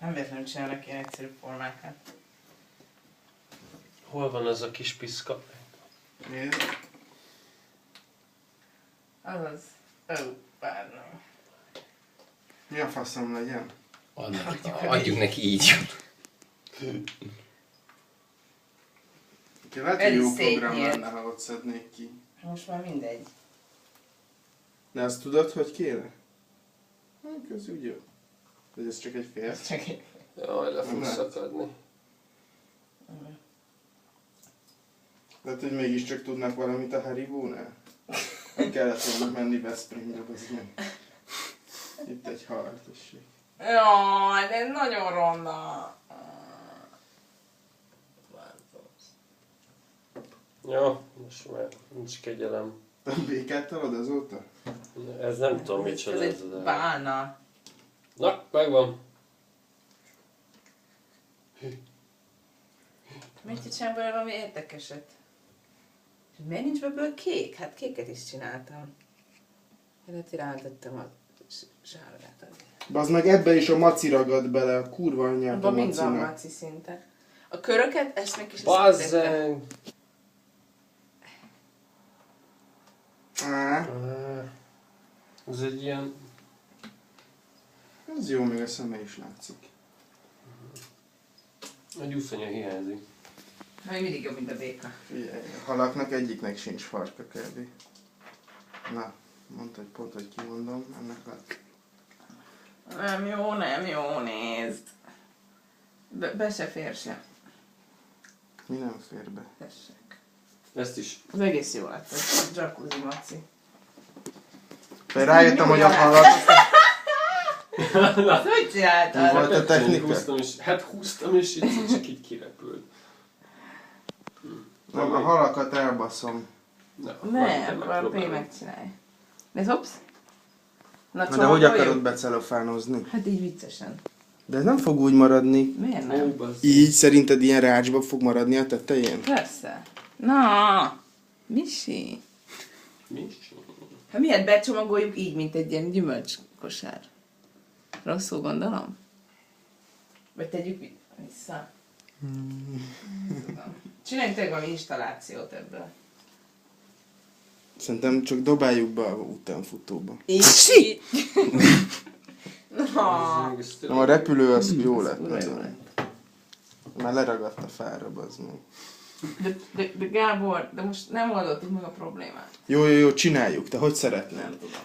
Nem véletlenül csinálnak ilyen egyszerű formákat. Hol van ez a kis piszka? Nézd. Azaz. Pardon. Mi a faszom legyen? Adjuk neki így. Lehet, hogy jó Ez szép program nyílt. lenne, ha ott szednék ki. Most már mindegy. De azt tudod, hogy kéne? Ez úgy jó. Vagy ez csak egy fél? Ez csak egy... Jaj, le fog Nem. szakadni. Lehet, hogy mégiscsak tudnak valamit a Haribónál? Nem kellett volna menni Veszprémre, az ilyen. Itt egy hal, tessék. Jaj, de ez nagyon ronda. Jó, most már nincs kegyelem. A békát talad azóta? Ez nem tudom micsoda Ez ez. egy De... bálna. Na, megvan. Miért csinálj belőle valami érdekeset? Miért nincs belőle kék? Hát kéket is csináltam. Én ott ráadottam a zsárgát. Bazd meg ebbe is a maci ragad bele, a kurva anyját a Abban mind van macinak. maci szinte. A köröket, ezt meg is Bazzeng! Á, Ez egy ilyen... ez jó, még a szeme is látszik. Egy úszonya hiányzik. Na, még mindig jobb, mint a béka. Figyelj, a halaknak egyiknek sincs farka kb. Na, mondta, hogy pont, hogy kimondom, ennek a... Nem jó, nézd. Be se fér se. Mi nem fér be? Tessék. Ezt is. Az egész jó lett, ez a jacuzzi maci. Pedig rájöttem, hogy a halak... Azt hogy Mi csináltad? volt a technika? Húztam és itt csak így kirepült. Nem, a halakat elbaszom. Nem, akkor a P megcsinálj. Ez hops. Na de hogy akarod becelofánozni? Hát így viccesen. De ez nem fog úgy maradni. Miért nem? Így szerinted ilyen rácsba fog maradni a tetején? Persze. Na, Misi. Hát miért becsomagoljuk így, mint egy ilyen gyümölcskosár? Rosszul gondolom? Vagy tegyük vissza? Nem tudom. Csináljunk tényleg valami installációt ebből. Szerintem csak dobáljuk be a utánfutóba. Így? Na, Nem, a repülő az jó lett. kurva jó nagyon. lett. Már leragadt a fára, bazd meg. De Gábor, de most nem oldottuk meg a problémát. Jó, csináljuk. Te hogy szeretnél? Nem tudom.